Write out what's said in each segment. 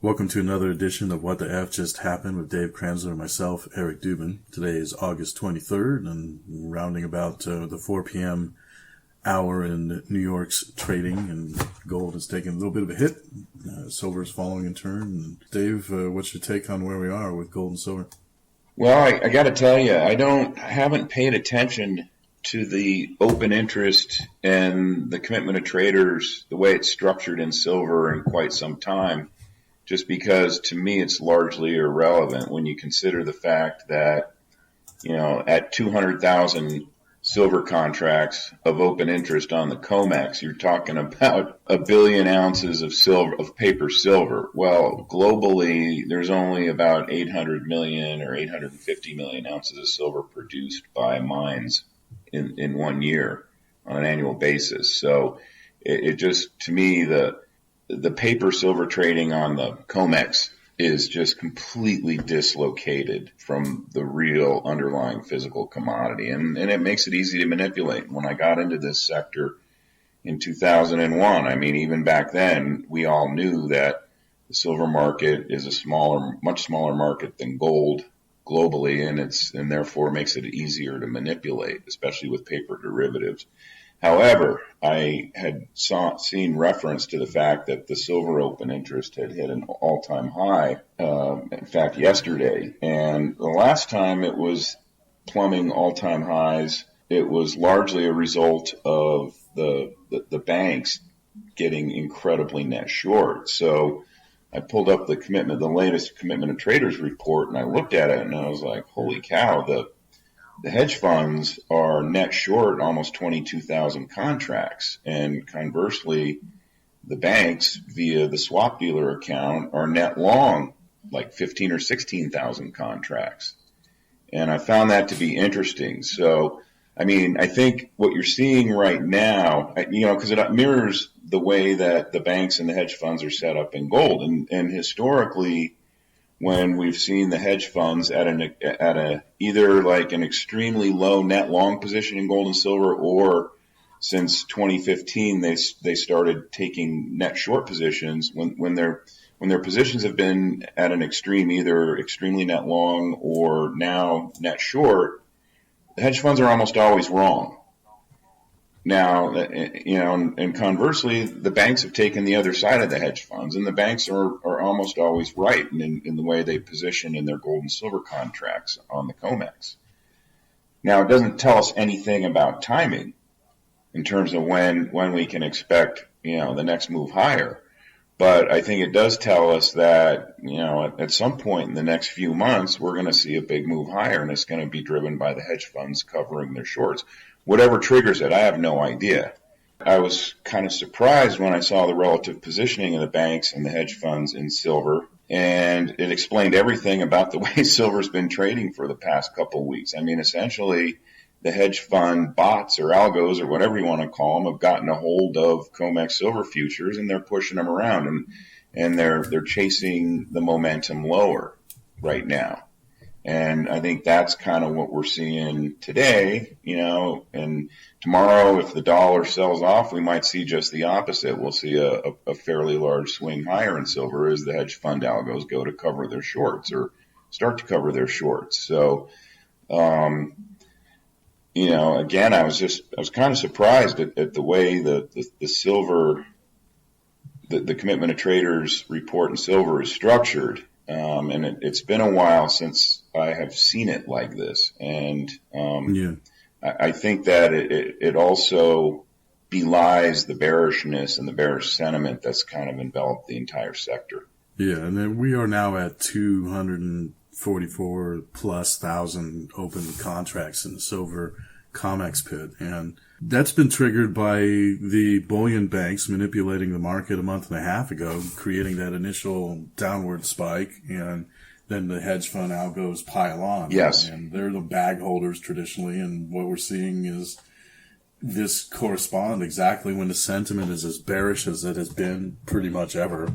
Welcome to another edition of What the F Just Happened with Dave Kranzler and myself, Eric Dubin. Today is August 23rd, and rounding about the 4 p.m. hour in New York's trading, and gold is taking a little bit of a hit. Silver is following in turn. And Dave, what's your take on where we are with gold and silver? Well, I got to tell you, I haven't paid attention to the open interest and the commitment of traders, the way it's structured in silver in quite some time. Just because to me it's largely irrelevant when you consider the fact that, at 200,000 silver contracts of open interest on the Comex, you're talking about 1 billion ounces of silver, of paper silver. Well, globally, there's only about 800 million or 850 million ounces of silver produced by mines in 1 year on an annual basis. So it just, to me, the paper silver trading on the Comex is just completely dislocated from the real underlying physical commodity. And it makes it easy to manipulate. When I got into this sector in 2001, even back then, we all knew that the silver market is much smaller market than gold globally, and therefore makes it easier to manipulate, especially with paper derivatives. However, I had seen reference to the fact that the silver open interest had hit an all-time high, in fact, yesterday. And the last time it was plumbing all-time highs, it was largely a result of the banks getting incredibly net short. So I pulled up the latest commitment of traders report, and I looked at it, and I was like, holy cow, the hedge funds are net short almost 22,000 contracts, and conversely, the banks via the swap dealer account are net long like 15 or 16,000 contracts. And I found that to be interesting. So, I think what you're seeing right now, because it mirrors the way that the banks and the hedge funds are set up in gold, and historically, when we've seen the hedge funds at either like an extremely low net long position in gold and silver, or since 2015 they started taking net short positions when their positions have been at an extreme, either extremely net long or now net short, the hedge funds are almost always wrong. Now, and conversely, the banks have taken the other side of the hedge funds, and the banks are almost always right in the way they position in their gold and silver contracts on the Comex. Now, it doesn't tell us anything about timing in terms of when we can expect, the next move higher. But I think it does tell us that, at some point in the next few months, we're going to see a big move higher, and it's going to be driven by the hedge funds covering their shorts. Whatever triggers it, I have no idea. I was kind of surprised when I saw the relative positioning of the banks and the hedge funds in silver, and it explained everything about the way silver's been trading for the past couple of weeks. Essentially, the hedge fund bots or algos or whatever you want to call them have gotten a hold of Comex silver futures, and they're pushing them around, and they're chasing the momentum lower right now. And I think that's kind of what we're seeing today, and tomorrow, if the dollar sells off, we might see just the opposite. We'll see a fairly large swing higher in silver as the hedge fund algos go to cover their shorts or start to cover their shorts. So, again, I was kind of surprised at the way the silver, the commitment of traders report in silver is structured. And it's been a while since I have seen it like this. And I think that it also belies the bearishness and the bearish sentiment that's kind of enveloped the entire sector. Yeah, and then we are now at 244 plus thousand open contracts in the silver Comex pit. And that's been triggered by the bullion banks manipulating the market a month and a half ago, creating that initial downward spike, and then the hedge fund algos pile on. Yes. And they're the bag holders traditionally, and what we're seeing is this correspond exactly when the sentiment is as bearish as it has been pretty much ever.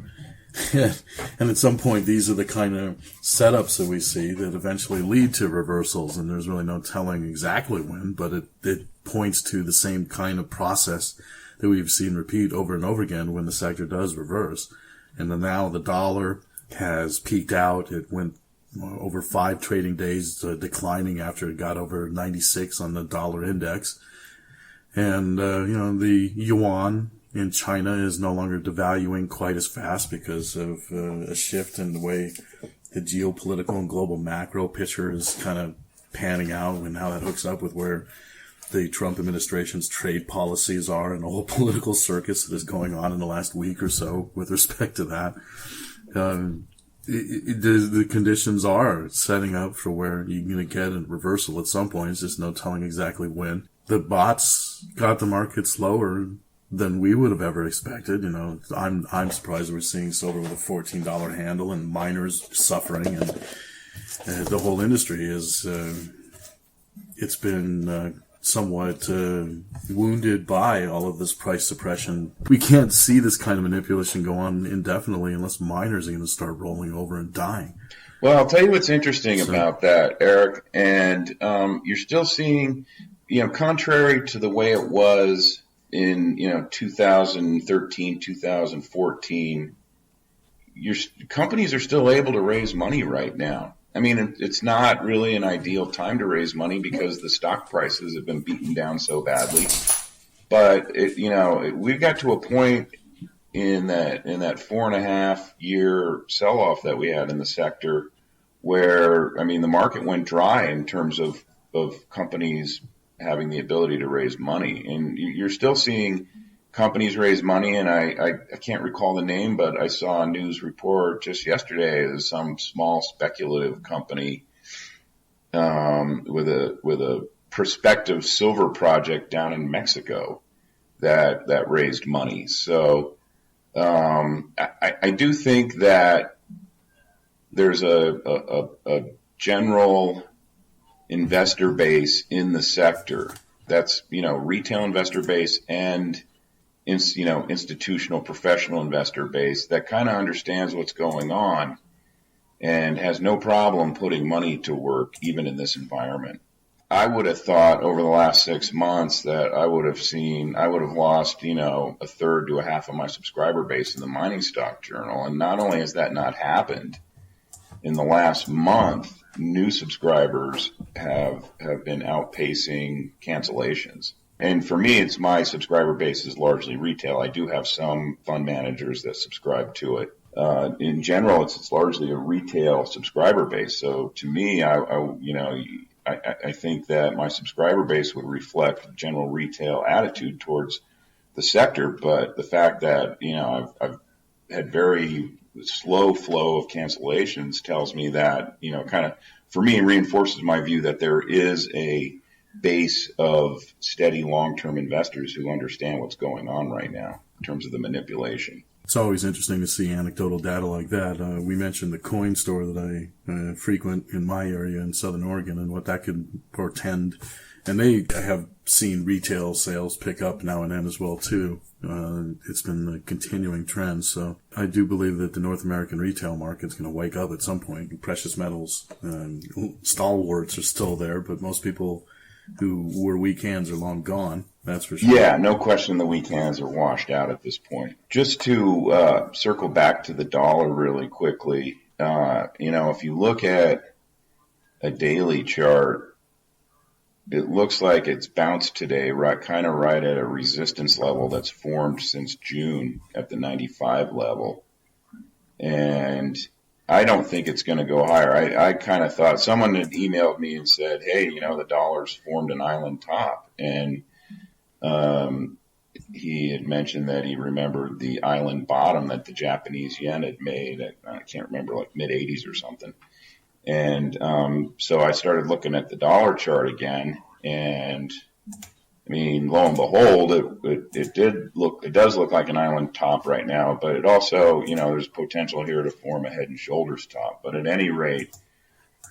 And at some point, these are the kind of setups that we see that eventually lead to reversals, and there's really no telling exactly when, but it points to the same kind of process that we've seen repeat over and over again when the sector does reverse. And then now the dollar has peaked out. It went over 5 trading days declining after it got over 96 on the dollar index. And, the yuan in China is no longer devaluing quite as fast because of a shift in the way the geopolitical and global macro picture is kind of panning out, and how that hooks up with where the Trump administration's trade policies are and the whole political circus that is going on in the last week or so with respect to that. The conditions are setting up for where you're going to get a reversal at some point. It's just no telling exactly when. The bots got the markets lower than we would have ever expected. I'm surprised we're seeing silver with a $14 handle and miners suffering, and the whole industry is it's been somewhat wounded by all of this price suppression. We can't see this kind of manipulation go on indefinitely unless miners are going to start rolling over and dying. Well, I'll tell you what's interesting about that, Eric, and you're still seeing, contrary to the way it was in 2013, 2014, companies are still able to raise money right now. I mean, it's not really an ideal time to raise money because the stock prices have been beaten down so badly. But we've got to a point in that 4.5 year sell-off that we had in the sector where, the market went dry in terms of companies having the ability to raise money. And you're still seeing companies raise money, and I can't recall the name, but I saw a news report just yesterday of some small speculative company with a prospective silver project down in Mexico that raised money. So I do think that there's a general investor base in the sector that's retail investor base and institutional professional investor base that kind of understands what's going on and has no problem putting money to work even in this environment. I would have thought over the last 6 months that I would have lost, a third to a half of my subscriber base in the mining stock journal. And not only has that not happened, in the last month, new subscribers have been outpacing cancellations. And for me, it's my subscriber base is largely retail. I do have some fund managers that subscribe to it. In general, it's largely a retail subscriber base. So to me, I think that my subscriber base would reflect general retail attitude towards the sector. But the fact that, I've had very slow flow of cancellations tells me that, kind of, for me, reinforces my view that there is a base of steady long-term investors who understand what's going on right now in terms of the manipulation. It's always interesting to see anecdotal data like that. We mentioned the coin store that I frequent in my area in Southern Oregon and what that could portend. And they have seen retail sales pick up now and then as well, too. It's been a continuing trend. So I do believe that the North American retail market's going to wake up at some point. Precious metals, stalwarts are still there, but most people who were weak hands are long gone. That's for sure. Yeah, no question the weak hands are washed out at this point. Just to circle back to the dollar really quickly, if you look at a daily chart, it looks like it's bounced today, right at a resistance level that's formed since June at the 95 level. And I don't think it's going to go higher. I kind of thought someone had emailed me and said, hey, the dollar's formed an island top. And he had mentioned that he remembered the island bottom that the Japanese yen had made at, I can't remember, like mid-80s or something. And so I started looking at the dollar chart again, and lo and behold, it does look like an island top right now, but it also, there's potential here to form a head and shoulders top. But at any rate,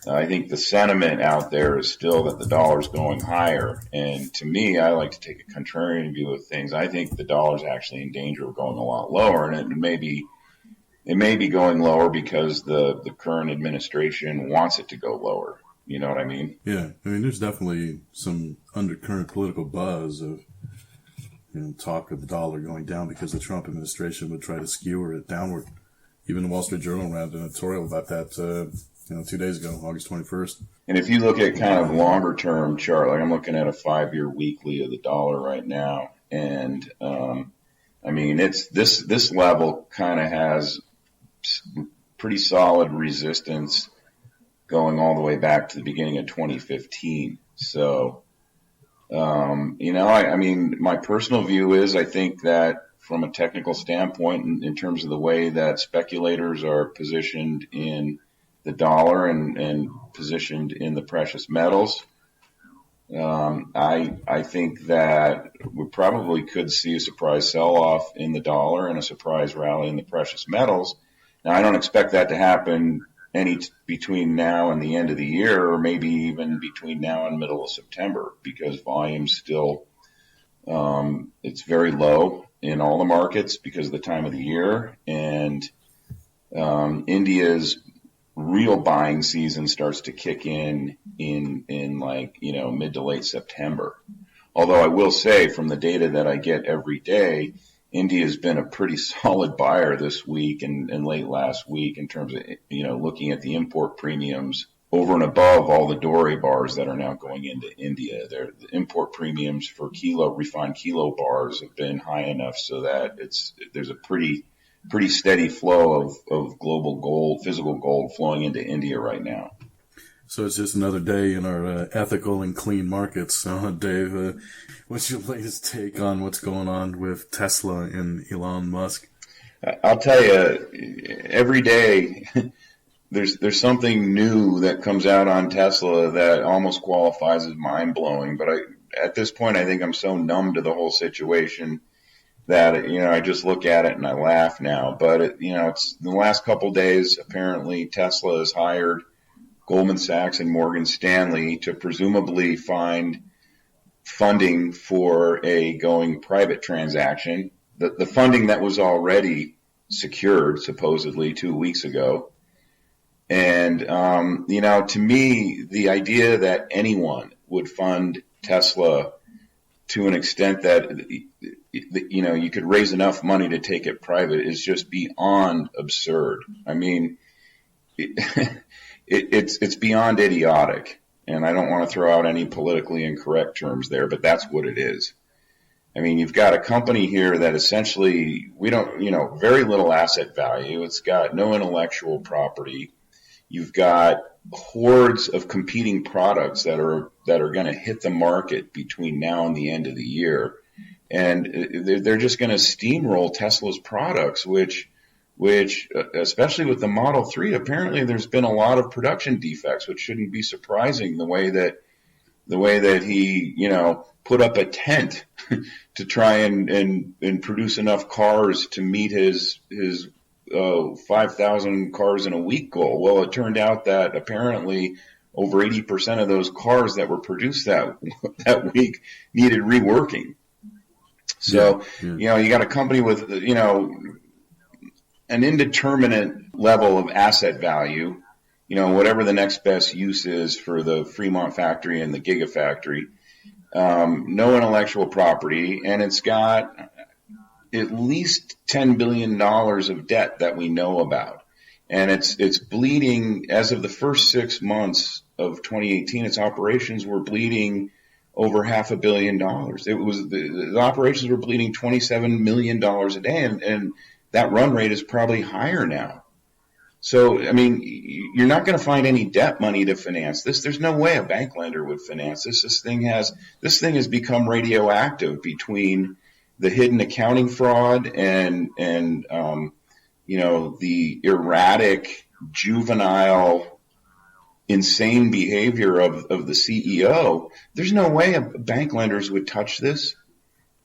I think the sentiment out there is still that the dollar's going higher. And to me, I like to take a contrarian view of things. I think the dollar's actually in danger of going a lot lower, and it may be going lower because the current administration wants it to go lower. You know what I mean? Yeah. There's definitely some undercurrent political buzz of, talk of the dollar going down because the Trump administration would try to skewer it downward. Even the Wall Street Journal ran an editorial about that 2 days ago, August 21st. And if you look at kind of longer term chart, like I'm looking at a 5-year weekly of the dollar right now, and I mean it's this level kind of has pretty solid resistance going all the way back to the beginning of 2015. So I mean my personal view is I think that from a technical standpoint, in terms of the way that speculators are positioned in the dollar and positioned in the precious metals, I think that we probably could see a surprise sell-off in the dollar and a surprise rally in the precious metals. Now, I don't expect that to happen between now and the end of the year, or maybe even between now and middle of September, because volume's still it's very low in all the markets because of the time of the year, and India's real buying season starts to kick in like, mid to late September. Although I will say from the data that I get every day, India has been a pretty solid buyer this week and late last week in terms of, looking at the import premiums over and above all the Doré bars that are now going into India. The import premiums for refined kilo bars have been high enough so that there's a pretty steady flow of global gold, physical gold flowing into India right now. So it's just another day in our ethical and clean markets. Dave, what's your latest take on what's going on with Tesla and Elon Musk? I'll tell you, every day there's something new that comes out on Tesla that almost qualifies as mind-blowing. But at this point, I think I'm so numb to the whole situation that, I just look at it and I laugh now. But, it's the last couple days, apparently Tesla has hired Goldman Sachs and Morgan Stanley to presumably find funding for a going private transaction. The funding that was already secured, supposedly, 2 weeks ago. And, to me, the idea that anyone would fund Tesla to an extent that, you could raise enough money to take it private is just beyond absurd. I mean, it's beyond idiotic. And I don't want to throw out any politically incorrect terms there, but that's what it is. I mean, you've got a company here that essentially very little asset value. It's got no intellectual property. You've got hordes of competing products that are going to hit the market between now and the end of the year. And they're just going to steamroll Tesla's products, which especially with the Model 3, apparently there's been a lot of production defects, which shouldn't be surprising the way that he, put up a tent to try and produce enough cars to meet his 5,000 cars in a week goal. Well, it turned out that apparently over 80% of those cars that were produced that week needed reworking. So, you got a company with, an indeterminate level of asset value, whatever the next best use is for the Fremont factory and the Gigafactory, no intellectual property, and it's got at least $10 billion of debt that we know about. And it's bleeding, as of the first 6 months of 2018, its operations were bleeding over $500 million. It was the operations were bleeding $27 million a day, and that run rate is probably higher now. So, I mean, you're not going to find any debt money to finance this. There's no way a bank lender would finance this. This thing has become radioactive between the hidden accounting fraud and the erratic, juvenile, insane behavior of the CEO. There's no way bank lenders would touch this.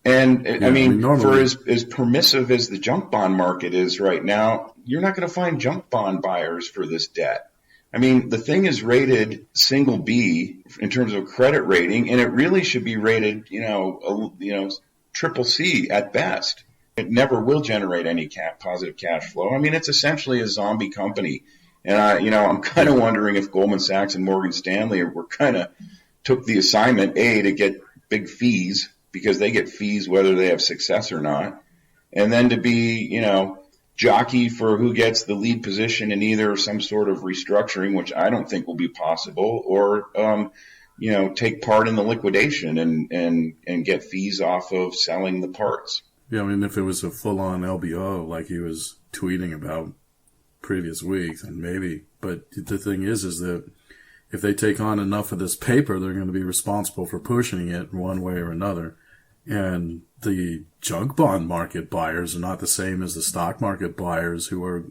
And normally, for as permissive as the junk bond market is right now, you're not going to find junk bond buyers for this debt. I mean, the thing is rated single B in terms of credit rating, and it really should be rated, triple C at best. It never will generate any positive cash flow. I mean, it's essentially a zombie company. And I'm kind of wondering if Goldman Sachs and Morgan Stanley were kind of took the assignment, to get big fees, because they get fees whether they have success or not, and then to be, jockey for who gets the lead position in either some sort of restructuring, which I don't think will be possible, or take part in the liquidation and get fees off of selling the parts. Yeah, I mean, if it was a full-on LBO like he was tweeting about previous week, then maybe. But the thing is that if they take on enough of this paper, they're going to be responsible for pushing it one way or another. And the junk bond market buyers are not the same as the stock market buyers, who are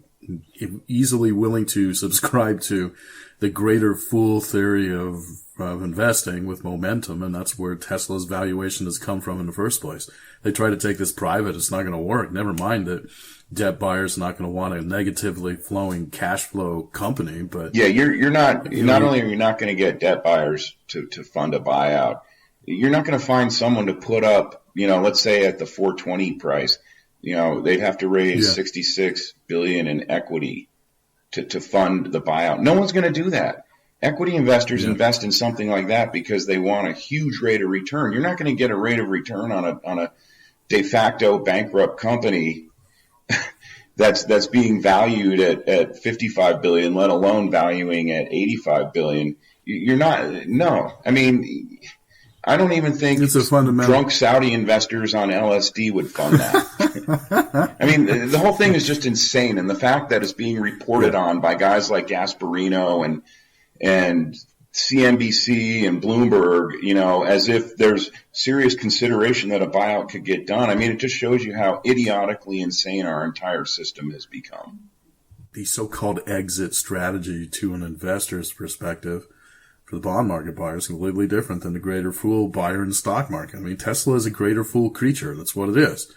easily willing to subscribe to the greater fool theory of investing with momentum, and that's where Tesla's valuation has come from in the first place. They try to take this private, it's not going to work. Never mind that debt buyers are not going to want a negatively flowing cash flow company. But yeah, you're not only are you not going to get debt buyers to fund a buyout, you're not going to find someone to put up, let's say at the 420 price, they'd have to raise $66 billion in equity to fund the buyout. No one's going to do that. Equity investors invest in something like that because they want a huge rate of return. You're not going to get a rate of return on a de facto bankrupt company that's being valued at $55 billion, let alone valuing at $85 billion. You're not. No, I mean, I don't even think it's a fundamental. Drunk Saudi investors on LSD would fund that. I mean, the whole thing is just insane, and the fact that it's being reported on by guys like Gasparino and CNBC and Bloomberg, as if there's serious consideration that a buyout could get done. I mean, it just shows you how idiotically insane our entire system has become. The so-called exit strategy to an investor's perspective for the bond market buyer is completely different than the greater fool buyer in the stock market. I mean, Tesla is a greater fool creature. That's what it is.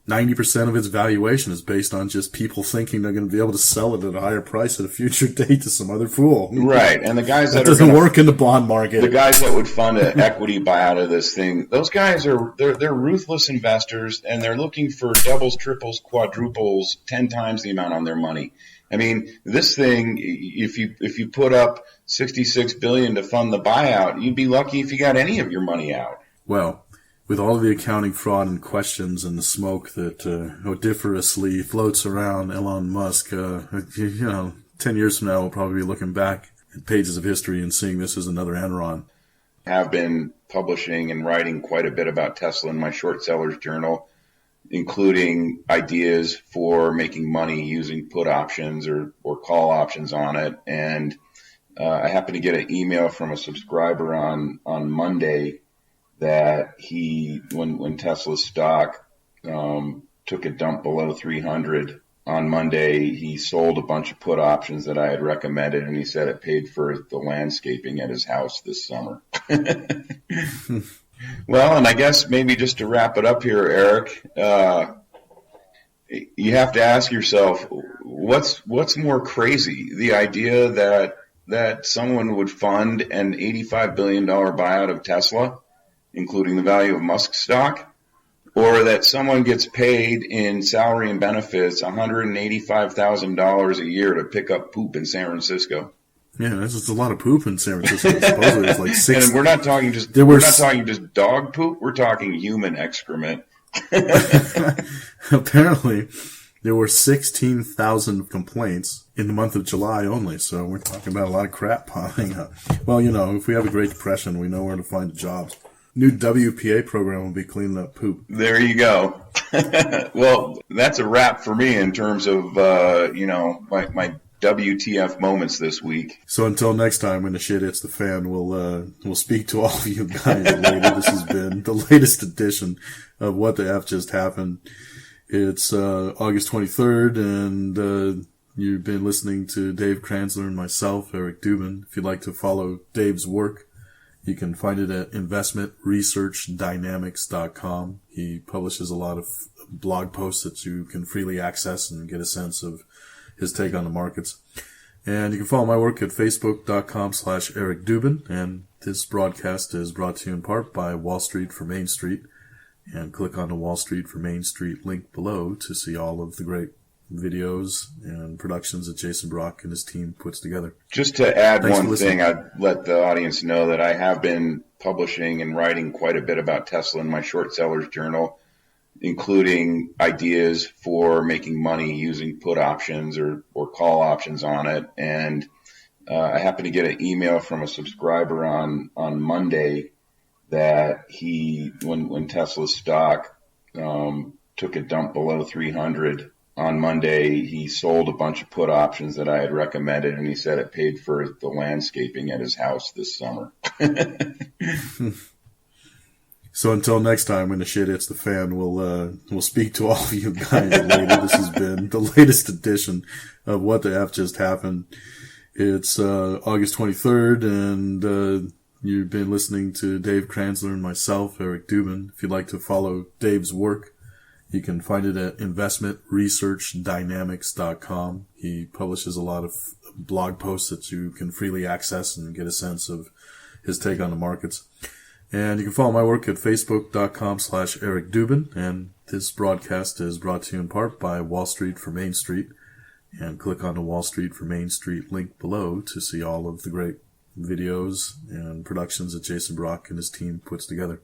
90% of its valuation is based on just people thinking they're going to be able to sell it at a higher price at a future date to some other fool. Right. And the guys that doesn't work in the bond market. The guys that would fund an equity buyout of this thing, those guys they're ruthless investors, and they're looking for doubles, triples, quadruples, 10 times the amount on their money. I mean, this thing, if you put up $66 billion to fund the buyout, you'd be lucky if you got any of your money out. Well, with all of the accounting fraud and questions and the smoke that odoriferously floats around Elon Musk, 10 years from now, we'll probably be looking back at pages of history and seeing this as another Enron. I have been publishing and writing quite a bit about Tesla in my short sellers journal, including ideas for making money using put options or call options on it. And I happened to get an email from a subscriber on Monday that when Tesla's stock took a dump below 300 on Monday, he sold a bunch of put options that I had recommended, and he said it paid for the landscaping at his house this summer. Well, and I guess maybe just to wrap it up here, Eric, you have to ask yourself, what's more crazy? The idea that someone would fund an $85 billion buyout of Tesla, including the value of Musk stock, or that someone gets paid in salary and benefits $185,000 a year to pick up poop in San Francisco. Yeah, that's just a lot of poop in San Francisco. Supposedly it's like 6. And we're not talking just dog poop. We're talking human excrement. Apparently, there were 16,000 complaints in the month of July only. So we're talking about a lot of crap piling up. Well, if we have a Great Depression, we know where to find the jobs. New WPA program will be cleaning up poop. There you go. Well, that's a wrap for me in terms of, my WTF moments this week. So until next time, when the shit hits the fan, we'll speak to all of you guys later. This has been the latest edition of What the F Just Happened. It's August 23rd, and you've been listening to Dave Kranzler and myself, Eric Dubin. If you'd like to follow Dave's work, you can find it at investmentresearchdynamics.com. He publishes a lot of blog posts that you can freely access and get a sense of his take on the markets. And you can follow my work at facebook.com/Eric Dubin. And this broadcast is brought to you in part by Wall Street for Main Street. And click on the Wall Street for Main Street link below to see all of the great videos and productions that Jason Brock and his team puts together. Just to add one thing, I'd let the audience know that I have been publishing and writing quite a bit about Tesla in my short sellers journal. including ideas for making money using put options or call options on it. And I happened to get an email from a subscriber on Monday that when Tesla's stock took a dump below 300 on Monday, he sold a bunch of put options that I had recommended, and he said it paid for the landscaping at his house this summer. So until next time, when the shit hits the fan, we'll speak to all of you guys later. This has been the latest edition of What the F Just Happened. It's August 23rd, and you've been listening to Dave Kranzler and myself, Eric Dubin. If you'd like to follow Dave's work, you can find it at investmentresearchdynamics.com. He publishes a lot of blog posts that you can freely access and get a sense of his take on the markets. And you can follow my work at facebook.com/Eric Dubin. And this broadcast is brought to you in part by Wall Street for Main Street. And click on the Wall Street for Main Street link below to see all of the great videos and productions that Jason Brock and his team puts together.